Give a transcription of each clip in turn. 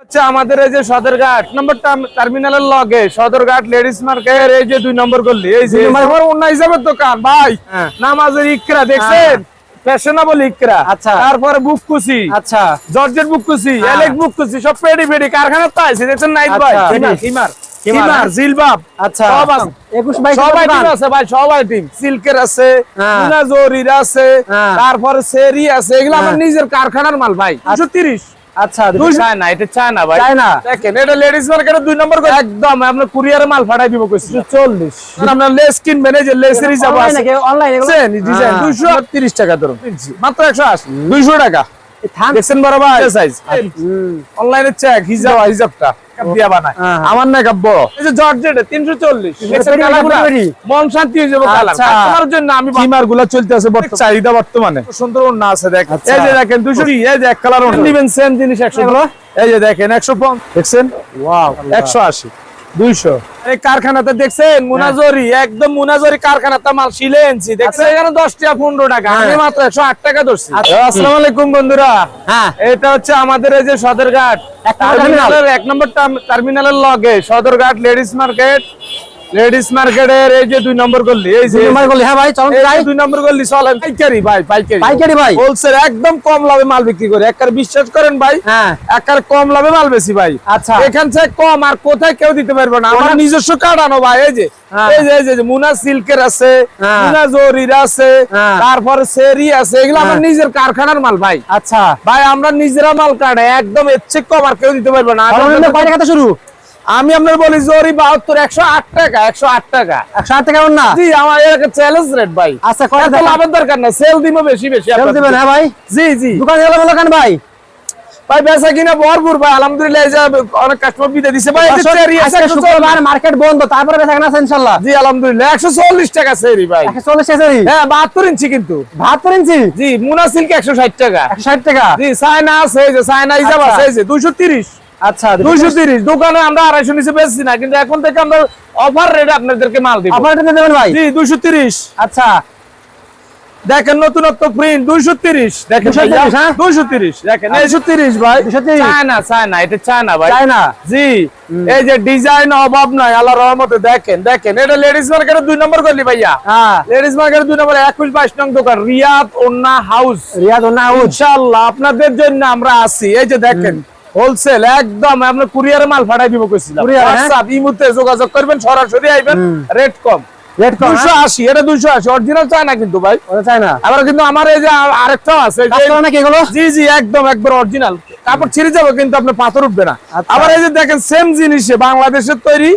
আচ্ছা আমাদের এই যে সদরঘাট নম্বর টার্মিনালের লগে সদরঘাট লেডিস মার্কেট এই যে 2 নম্বর গলি এই যে আমার অন্য হিসাবের দোকান ভাই নামাজের ইকরা দেখছেন ফ্যাশনেবল ইকরা আচ্ছা তারপরে বুককুসি আচ্ছা জর্জেট বুককুসি এলেক বুককুসি সব পেডি পেডি কারখানা তো আছে দেখছেন নাইট ভাই হিমার জিলবাব আচ্ছা সব আছে 21 22 সব আইটেম আছে ভাই সব আইটেম সিল্কের আছে মুনাজরির আছে তারপরে সেরি আছে এগুলো আমার নিজের কারখানার মাল ভাই 230 আচ্ছা চায়না এটা চায়না ভাই চায়না দেখেন এটা লেডিস মার্কেটের 2 নম্বর করে একদম আমরা কুরিয়ারে মাল পাঠাই দিব কইছি 240 আমরা লেস কিনবেন এই যে লেসের হিসাব আছে অনলাইন এগুলো ডিজাইন 230 টাকা ধরুন মাত্র 180 200 টাকা দেখছেন বড় ভাই সাইজ অনলাইনে চেক হিসাবটা দিয়া বানায় আমার না কাব্য এই যে জর্জেট 340 মন শান্তি হয়ে যাবে কালার কাস্টমারের জন্য আমি হিমারগুলো চলতেছে চাহিদা বর্তমানে সুন্দর ওন্না আছে দেখেন এই যে দেখেন 200 এই যে এক কালার ওন্না নিবেন সেম জিনিস 100 এই যে দেখেন 150 দেখছেন ওয়াও 180 200 এই কারখানাতে দেখছেন মুনাজরি একদম মুনাজরি কারখানাতে মাল শিলে এনেছি দেখছেন এখানে 10 টাকা 15 টাকা আমি মাত্র 108 টাকা ধরছি আসসালামু আলাইকুম বন্ধুরা হ্যাঁ এটা হচ্ছে আমাদের এই যে সদরঘাট টার্মিনালের 1 নম্বর টার্মিনালের লগে সদরঘাট লেডিস মার্কেটের এই যে 2 নম্বর গলি এই যে 2 নম্বর গলি হ্যাঁ ভাই চলুন যাই 2 নম্বর গলি চলেন পাইকারি ভাই পাইকারি ভাই হোলসেল একদম কম লাভে মাল বিক্রি করে একবার বিশ্বাস করেন ভাই হ্যাঁ একবার কম লাভে মাল বেশি ভাই আচ্ছা এখান থেকে কম আর কোথায় কেউ দিতে পারবে না আমার নিজস্ব কাটানো ভাই এই যে মুনা সিল্কের আছে মুনা জরির আছে তারপর সেরি আছে এগুলো আমার নিজের কারখানার মাল ভাই আচ্ছা ভাই আমরা নিজেরা মাল কাটে একদম এর চেয়ে কম আর কেউ দিতে পারবে না কয় টাকা শুরু আমি আপনার বলি জরি 72 108 টাকা 108 টাকা না জি আমার এটা চ্যালেঞ্জ রেট ভাই আচ্ছা কত লাভের দরকার না সেল দিব বেশি সেল দিবেন হ্যাঁ ভাই জি দোকানে গেলে বলো কেন ভাই বেচা কিনা ভরপুর ভাই আলহামদুলিল্লাহ এই যে অনেক কাস্টমার বিদে দিছে ভাই এই চেরি আছে শুক্রবার মার্কেট বন্ধ তারপরে বেচা কিনা আছে ইনশাআল্লাহ জি আলহামদুলিল্লাহ 140 টাকা সেরি ভাই 140 টাকা সেরি হ্যাঁ 72 ইঞ্চি কিন্তু 72 ইঞ্চি জি মুনা সিল্ক 160 টাকা 160 টাকা জি চায়না আছে এই যে চায়না হিসাব আছে এই যে 230 আচ্ছা 230 দোকানে আমরা 250 নিচে বেচছি না কিন্তু এখন থেকে আমরা অফার রেটে আপনাদেরকে মাল দিব অফার রেটে দেবেন ভাই জি 230 আচ্ছা দেখেন নতুনত্ব প্রিন্ট 230 দেখেন 230 দেখেন 230 ভাই চায়না এটা চায়না ভাই চায়না জি এই যে ডিজাইন অভাব নাই আল্লাহর রহমতে দেখেন এটা লেডিস মার্কেটের 2 নম্বর গলি ভাইয়া হ্যাঁ লেডিস মার্কেটের 2 নম্বর 21 22 নং দোকান রিয়াদ ওন্না হাউস ইনশাআল্লাহ আপনাদের জন্য আমরা আছি এই যে দেখেন হোলসেল একদম আমরা কুরিয়ারে মাল পাঠাই দিব কইছিলাম WhatsApp ইমুতে যোগাযোগ করবেন সরাসরি আইবেন রেট কম 280 এটা 280 অরিজিনাল চায়না কিন্তু ভাই ওটা চায়না আবার কিন্তু আমার এই যে আরেকটা আছে কাপড় নাকি এগুলো জি একদম একবার অরিজিনাল কাপড় ছিঁড়ে যাবে কিন্তু আপনার পাথর উঠবে না আবার এই যে দেখেন সেম জিনিসে বাংলাদেশের তৈরি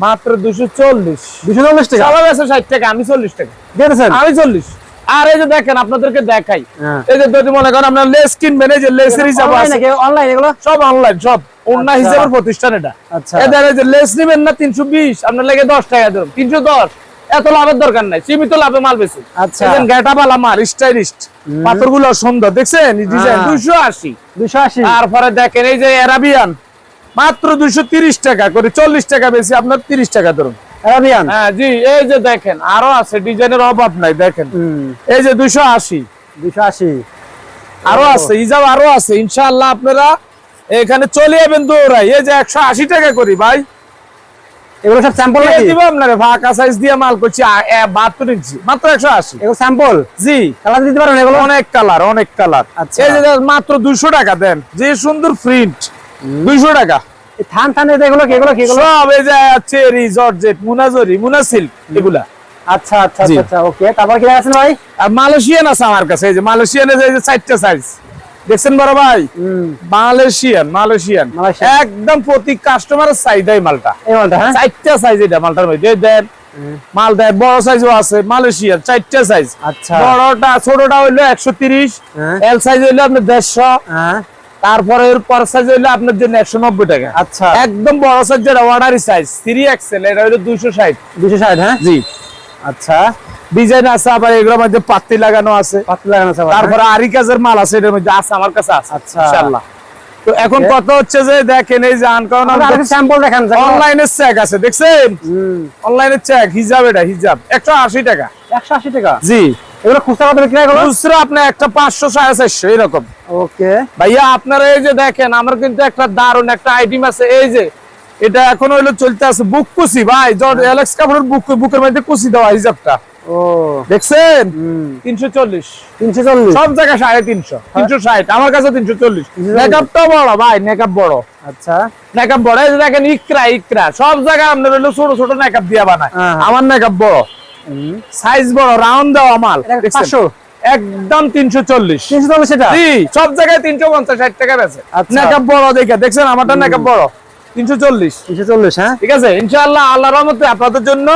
মাত্র 240 টাকা সবাই আছে 60 টাকা আমি 40 টাকা দিয়েছেন আমি 40 আর এই যে দেখেন আপনাদেরকে দেখাই এই যে যদি মনে করেন আপনারা লেস কিনবেন এই যে লেসের হিসাব আছে অনলাইন এগুলো সব অনলাইন সব অন্য হিসাবের প্রতিষ্ঠান এটা আচ্ছা এদের এই যে লেস নেবেন না 320 আপনার লাগে 10 টাকা দেন 310 এত লাভের দরকার নাই সীমিত লাভে মাল বেশি আচ্ছা দেখেন গেটাবালা মাল স্টাইলিস্ট পাথরগুলো সুন্দর দেখছেন ডিজাইন 280 তারপরে দেখেন এই যে আরাবিয়ান মাত্র 230 টাকা করে 40 টাকা বেশি আপনার 30 টাকা ধরুন আরাবিয়ান হ্যাঁ জি এই যে দেখেন আরো আছে ডিজাইনের অভাব নাই দেখেন এই যে 280 আরো আছে ইজাব আরো আছে ইনশাআল্লাহ আপনারা এখানে চলে যাবেন দৌড়াই এই যে 180 টাকা করি ভাই এগুলো সব স্যাম্পল নাকি দিব আপনারে ফাঁকা সাইজ দিয়ে মাল করছি 72 ইঞ্চি মাত্র 180 এগুলো স্যাম্পল জি কালার দিতে পারেন এগুলো অনেক কালার আচ্ছা এই যে মাত্র 200 টাকা দেন যে সুন্দর প্রিন্ট 200 টাকা থান এগুলো কি সব এই যে চেরি জর্জেট মুনাজরি মুনা সিল্ক এগুলা আচ্ছা ওকে তারপর কি আছে ভাই আর মালয়েশিয়ান আছে আমার কাছে এই যে মালয়েশিয়ানে এই যে 4টা সাইজ দেখছেন বড় ভাই মালয়েশিয়ান একদম প্রতি কাস্টমারের চাহিদাই মালটা এই মালটা হ্যাঁ 4টা সাইজ এটা মালটার মধ্যে দেন মাল দেয় বড় সাইজও আছে মালয়েশিয়ান 4টা সাইজ আচ্ছা বড়টা ছোটটা হইলো 130 এল সাইজ হইলো আপনার 150 হ্যাঁ তারপরে এর পর সাইজ হইলো আপনার জন্য 190 টাকা আচ্ছা একদম বড় সাইজ যেটা অর্ডারি সাইজ 3XL এটা হইলো 260 হ্যাঁ জি আচ্ছা ডিজাইন আছে আবার এগুলোর মধ্যে পাত্তি লাগানো আছে তারপরে আরি কাজের মাল আছে এর মধ্যে আছে আমার কাছে আছে আচ্ছা ইনশাআল্লাহ তো এখন কত হচ্ছে যে দেখেন এই যে আনকাউন্ট স্যাম্পল দেখেন অনলাইনে চেক আছে দেখছেন অনলাইনে চেক হিজাব এটা হিজাব 180 টাকা জি এগুলো খুচরা কত বিক্রি হয়? খুচরা আপনার একটা 500 450 এরকম। ওকে ভাইয়া আপনারা এই যে দেখেন আমার কিন্তু একটা দারুন একটা আইটেম আছে, এই যে এটা এখন হইলো চলতে আছে বুক কুচি ভাই, জর্জ অ্যালেক্স কাপড়ের বুকের মধ্যে কুচি দেওয়া হিজাবটা। ও দেখছেন 340 সব জায়গায় 350 360, আমার কাছে 340। মেকআপটা বড় ভাই, মেকআপ বড়। আচ্ছা মেকআপ বড়, এই যে দেখেন ইকরা সব জায়গায় আপনার হলো ছোট ছোট মেকআপ দিয়া বানায়, আমার মেকআপ বড়, সাইজ বড়, রাউন্ড দেওয়া মাল। 500 একদম 340 এটা জি, সব জায়গায় 350 60 টাকা বেচে। মেকআপ বড় দেখে দেখছেন আমারটা মেকআপ বড় 340। হ্যাঁ ঠিক আছে, ইনশাআল্লাহ আল্লাহর রহমতে আপনাদের জন্য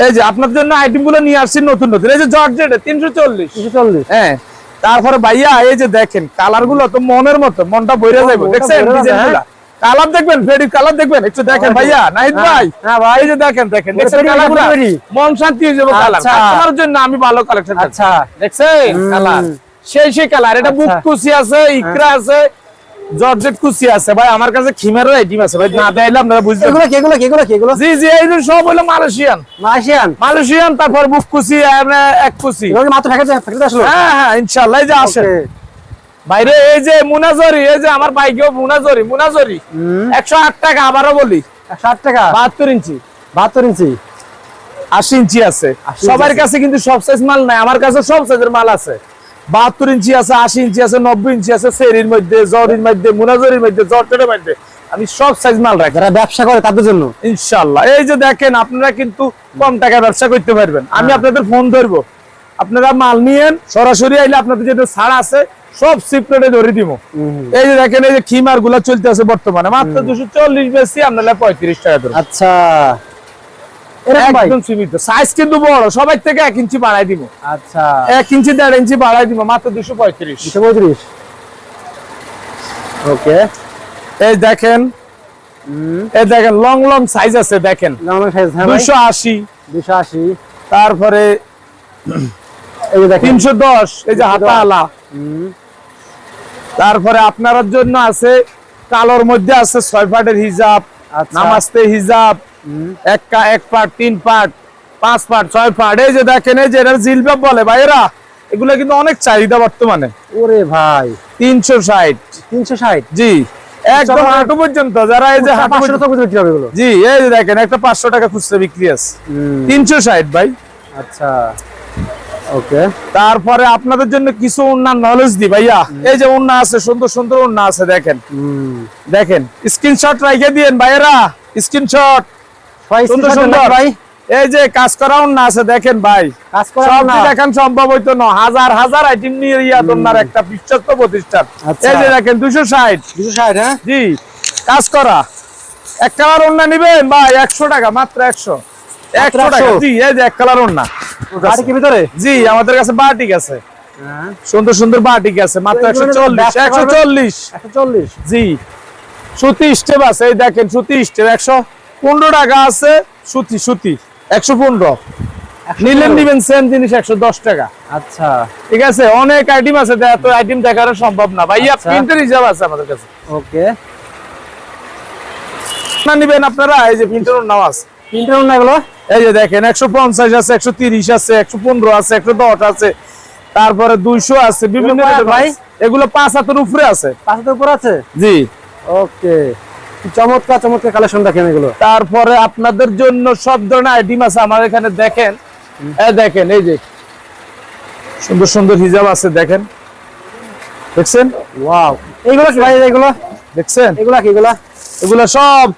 এই যে আপনার জন্য আইটেম গুলো নিয়ে আসছি নতুন নতুন। এই যে জর্জেট 340। হ্যাঁ, তারপরে ভাইয়া এই যে দেখেন কালার গুলো তো মনের মতো, মনটা বইরা যাবে। দেখছেন ডিজাইনগুলো, কালার দেখবেন, ফেডি কালার দেখবেন, একটু দেখেন ভাইয়া নাহিদ ভাই। হ্যাঁ ভাই এই যে দেখেন দেখছেন কালারগুলো, মন শান্তি হয়ে যাবে। কালার আপনার জন্য আমি ভালো কালেকশন। আচ্ছা দেখছেন কালার সেই কালার, এটা বুক কুচি আছে, ইকরা আছে, জর্জেট কুচি আছে ভাই, আমার কাছে খিমেরও আইটেম আছে ভাই, না দেখাইলে আপনারা বুঝবেন। এগুলো জি জি, এই যে সব হলো মালয়েশিয়ান, তারপর বুক কুচি, এক কুচি মাত্র ফ্যাক্টরি আসলো। হ্যাঁ হ্যাঁ ইনশাআল্লাহ। এই যে আসেন বাইরে, এই যে মুনাজরি, এই যে আমার বাইকেও মুনাজরি 108 টাকা, আবারও বলি 108 টাকা। 72 ইঞ্চি 80 ইঞ্চি আছে। 80 সবার কাছে কিন্তু সব সাইজ মাল নাই, আমার কাছে সব সাইজের মাল আছে। 72 ইঞ্চি আছে, 80 ইঞ্চি আছে, 90 ইঞ্চি আছে, সেরির মধ্যে, জরির মধ্যে, মুনাজরির মধ্যে, জর্জেটের মধ্যে, আমি সব সাইজ মাল রাখি। যারা ব্যবসা করে তাদের জন্য ইনশাআল্লাহ। এই যে দেখেন আপনারা কিন্তু কম টাকায় ব্যবসা করতে পারবেন। আমি আপনাদের ফোন ধরবো, আপনারা মাল নিয়েন, সরাসরি আইলে আপনাদের যেটা ছাড় আছে সব সিপ্রেটে ধরে দিব। এই যে দেখেন এই যে খিমার গুলা চলতে আছে বর্তমানে মাত্র 240 বেশি, আপনারা 35 টাকা ধরে। আচ্ছা একদম সীমিত, সাইজ কিন্তু বড়, সবাই থেকে 1 ইঞ্চি বাড়াই দিব। আচ্ছা 1 ইঞ্চি 1.5 ইঞ্চি বাড়াই দিব, মাত্র 235। ওকে, এই দেখেন লং লং সাইজ আছে, দেখেন 280, তারপরে এই যে 310, এই যে হাতা আলা। তারপরে আপনার জন্য আছে কালোর মধ্যে আছে 6 পাটের হিজাব, নামাজতে হিজাব, এক পাট, 3 পাট, 5 পাট, 6 পাট। এই যে দেখেন এই যে এর জিলবাব বলে ভাইরা, এগুলা কিন্তু অনেক চাহিদা বর্তমানে। ওরে ভাই 360 জি, একদম হাঁটু পর্যন্ত। যারা এই যে হাঁটু পর্যন্ত বিক্রি হবে এগুলো, জি এই যে দেখেন একটা 500 টাকা খুচরা বিক্রি আছে, 360 ভাই। আচ্ছা ওকে, তারপরে আপনাদের জন্য কিছু ওন্না নলেজ দি ভাইয়া। এই যে ওন্না আছে, সুন্দর সুন্দর ওন্না আছে, দেখেন দেখেন, স্ক্রিনশট রাখে দিয়েন ভাইরা, স্ক্রিনশট সুন্দর সুন্দর ভাই। এই যে কাজ করা ওন্না আছে, দেখেন ভাই, কাজ করা ওন্না দেখেন সম্ভব হইতো না, হাজার হাজার আইটেম নিয়ে ওন্নার একটা বিশ্বস্ত প্রতিষ্ঠান। এই যে দেখেন 260 হ্যাঁ জি, কাজ করা এক কালার ওন্না নিবেন ভাই 100 টাকা, মাত্র 100 টাকা জি। এই যে এক কালার ওন্না বাটিকের ভিতরে, জি আমাদের কাছে বাটিক আছে, সুন্দর সুন্দর বাটিক আছে, মাত্র 140 জি। সুতি স্টেপ আছে, এই দেখেন সুতি স্টেপ 115 টাকা আছে, সুতি 115, নিলেন নিবেন সেম জিনিস 110 টাকা। আচ্ছা ঠিক আছে, অনেক আইটেম আছে, এত আইটেম দেখানো সম্ভব না ভাইয়া, প্রিন্টের হিসাব আছে আমাদের কাছে। ওকে, না নিবেন আপনারা, এই যে প্রিন্টের নাম আছে, প্রিন্টের না এগুলো, এই যে দেখেন 150 আছে, 130 আছে, 115 আছে, 110 আছে, তারপরে 200 আছে, বিভিন্ন ভাই। এগুলো 5 হাতের উপরে আছে, 5 হাতের উপরে আছে জি। ওকে, চমৎকার চমৎকার কালেকশন দেখেন এগুলো। তারপরে আপনাদের জন্য সব ধরনের আইটেম আছে আমার এখানে, দেখেন এই দেখেন এই যে সুন্দর সুন্দর হিজাব আছে, দেখেন দেখছেন, ওয়াও। এইগুলো কি ভাই, এগুলো দেখছেন, এগুলা কি, এগুলো সব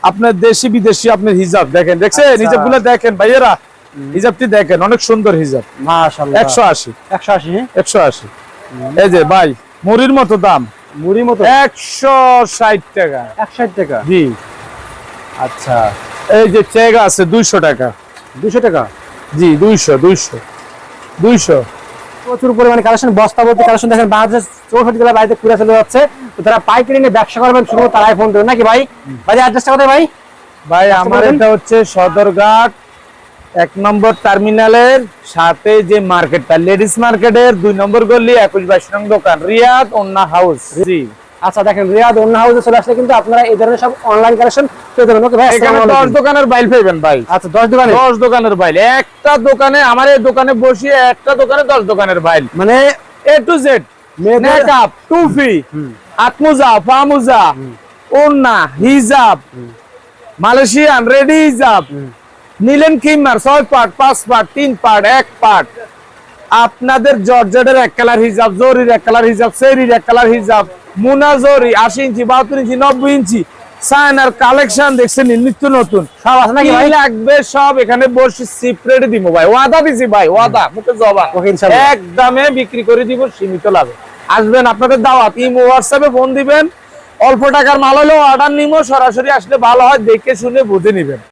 আপনার দেশি বিদেশি আপনার হিজাব, দেখেন দেখছেন হিজাবগুলো দেখেন ভাইয়েরা, হিজাবটি দেখেন অনেক সুন্দর হিজাব, মাশাআল্লাহ। 180 এই যে ভাই, মুড়ির মতো দাম, মুড়ির মতো 160 টাকা জি। আচ্ছা, এই যে চেক আছে 200 টাকা জি, 200 প্রচুর পরিমাণে কালেকশন, বস্তা ভর্তি কালেকশন দেখেন। বাংলাদেশ 64 জেলা বাইরে ঘুরে চলে যাচ্ছে, তো তারা পাইকারি নিয়ে ব্যবসা করবেন, শুধু তারাই ফোন দেবেন নাকি ভাই? ভাই অ্যাড্রেসটা কোথায় ভাই? ভাই আমার এটা হচ্ছে সদরঘাট 1 নম্বর টার্মিনালের সাথে যে মার্কেটটা, লেডিস মার্কেটের 2 নম্বর গলি 21-22 নং দোকান, রিয়াদ ওন্না হাউস জি। আচ্ছা দেখেন রিয়াদ ওন্না হাউসে চলে আসলে কিন্তু আপনারা এই ধরনের সব অনলাইন কালেকশন পেয়ে যাবেন। ওকে ভাই, এখানে 10 দোকানের বাইল পাবেন ভাই। আচ্ছা 10 দোকানের বাইল, একটা দোকানে আমার এই দোকানে বসিয়ে একটা দোকানে 10 দোকানের বাইল, মানে এ টু জেড, মেকআপ, টুপি, হাতমোজা, পামোজা, ওড়না, হিজাব, মালয়েশিয়ান রেডি হিজাব, নিলেন কিমার 6 পার্ট, 5 পার্ট, 3 পার্ট, 1 পার্ট, আপনাদের জর্জেটের 1 কালার হিজাব, জরির 1 কালার হিজাব, সেরির 1 কালার হিজাব, মুনা জরি 80 ইঞ্চি, 72 ইঞ্চি, 90 ইঞ্চি, সাইনার কালেকশন দেখছেন নিত্য নতুন সব আছে নাকি ভাই? লাগবে সব এখানে বসে সিপ্রেট দিব ভাই, ওয়াদা দিছি ভাই, ওয়াদা মুখে জবান, ওকে ইনশাআল্লাহ একদমে বিক্রি করে দিব সীমিত লাভে। আসবেন, আপনাদের দাওয়াত, ইমো হোয়াটসঅ্যাপে ফোন দিবেন, অল্প টাকার মাল হলেও অর্ডার নিবো, সরাসরি আসলে ভালো হয়, দেখে শুনে বুঝে নিবেন।